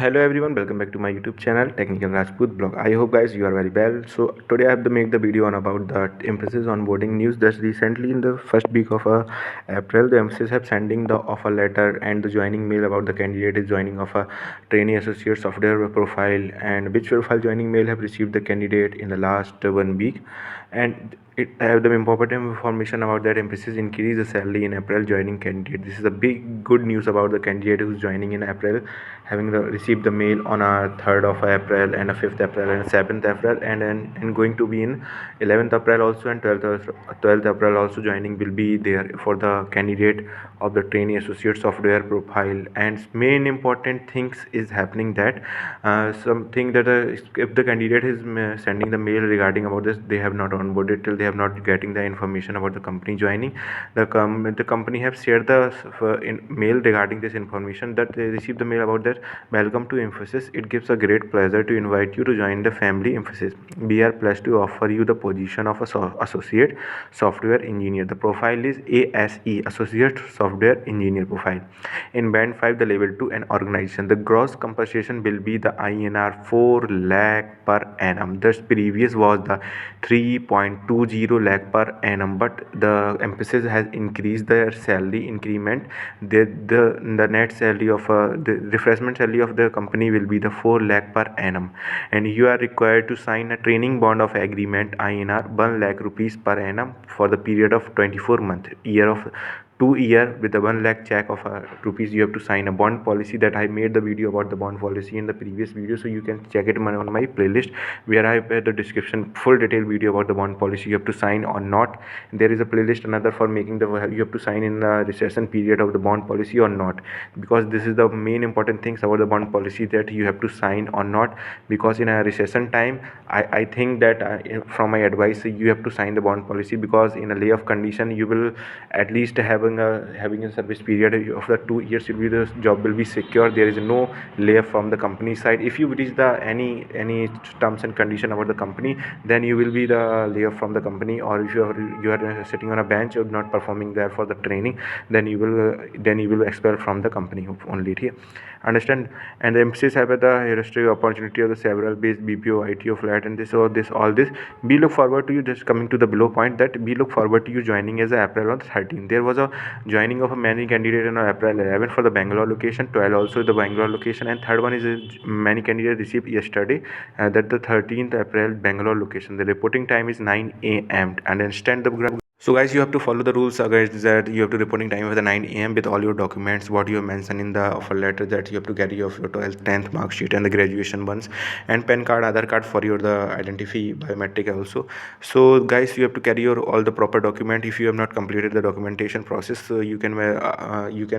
Hello everyone, welcome back to my YouTube channel Technical Rajput blog. I hope guys you are very well. So today I have to make the video on about the Mphasis onboarding news. Just recently in the first week of April, the Mphasis have sending the offer letter and the joining mail about the candidate is joining of a trainee associate software profile, and which profile joining mail have received the candidate in the last 1 week, and it have the important information about that Mphasis increase the salary in April joining candidate. This is a big good news about the candidate who's joining in April, having received the mail on a 3rd of April and a 5th April and 7th April, and going to be in 11th April also, and 12th April also joining will be there for the candidate of the trainee associate software profile. And main important things is happening that something that if the candidate is sending the mail regarding about this, they have not onboarded till they have not getting the information about the company joining. The company have shared the mail regarding this information, that they received the mail about that. Welcome to Mphasis. It gives a great pleasure to invite you to join the family Mphasis. We are pleased to offer you the position of associate software engineer. The profile is ASE, associate software engineer profile. In band 5, the level 2 and organization. The gross compensation will be the INR 4 lakh per annum. The previous was the 3.20 lakh per annum, but the Mphasis has increased their salary increment. The net salary of the refreshment salary of the company will be the 4 lakh per annum, and you are required to sign a training bond of agreement INR 1 lakh rupees per annum for the period of 24 months, year of 2 year, with the 1 lakh check of rupees. You have to sign a bond policy that I made the video about the bond policy in the previous video, so you can check it on my playlist where I have the description full detailed video about the bond policy. You have to sign or not. There is a playlist another for making the, you have to sign in the recession period of the bond policy or not, because this is the main important things about the bond policy, that you have to sign or not. Because in a recession time, I think that from my advice, you have to sign the bond policy, because in a layoff condition you will at least having a service period of the 2 years will be, the job will be secure. There is no layoff from the company side. If you reach the any terms and condition about the company, then you will be the layoff from the company. Or if you are sitting on a bench or not performing there for the training, then you will expel from the company only. Okay, understand? And the Mphasis have the history opportunity of the several base BPO ITO flat, and all this we look forward to you. Just coming to the below point, that we look forward to you joining as a April on 13. There was a joining of a many candidate on April 11 for the Bangalore location, 12 also the Bangalore location, and third one is many candidates received yesterday, that the 13th April Bangalore location. The reporting time is 9 a.m. and understand the. So guys, you have to follow the rules, guys, that you have to reporting time for the 9 a.m. with all your documents, what you have mentioned in the offer letter, that you have to carry of your 12th, 10th mark sheet and the graduation ones, and pen card, Aadhaar card for your the identity biometric also. So guys, you have to carry your all the proper document. If you have not completed the documentation process, so you can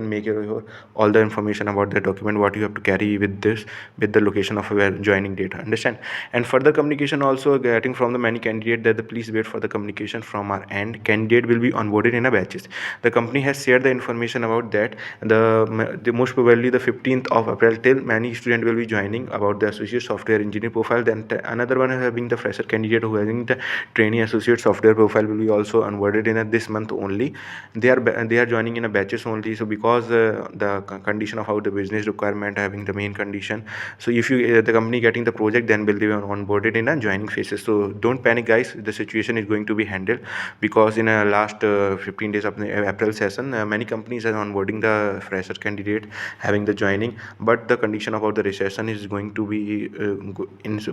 make your all the information about the document what you have to carry with this, with the location of where joining date, understand? And further communication also getting from the many candidate, that the please wait for the communication from our end. Candidate will be onboarded in a batches. The company has shared the information about that. The most probably the 15th of April till many student will be joining about the associate software engineer profile. Then another one having the fresher candidate who having the trainee associate software profile will be also onboarded in this month only. They are joining in a batches only. So because the condition of how the business requirement having the main condition, so if you the company getting the project, then will be onboarded in a joining phases. So don't panic guys, the situation is going to be handled, because in a last 15 days of the April session, many companies are onboarding the fresher candidate having the joining, but the condition about the recession is going to be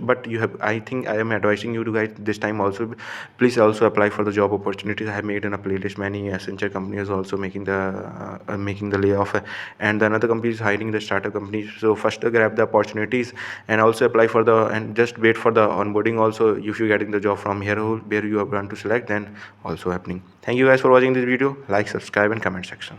but you have, I think I am advising you to guys this time also, please also apply for the job opportunities. I have made in a playlist many Accenture companies also making the layoff, and the another company is hiring the startup companies. So first grab the opportunities and also apply for the, and just wait for the onboarding also. If you getting the job from here where you are going to select, then also happening. Thank you guys for watching this video. Like, subscribe and comment section.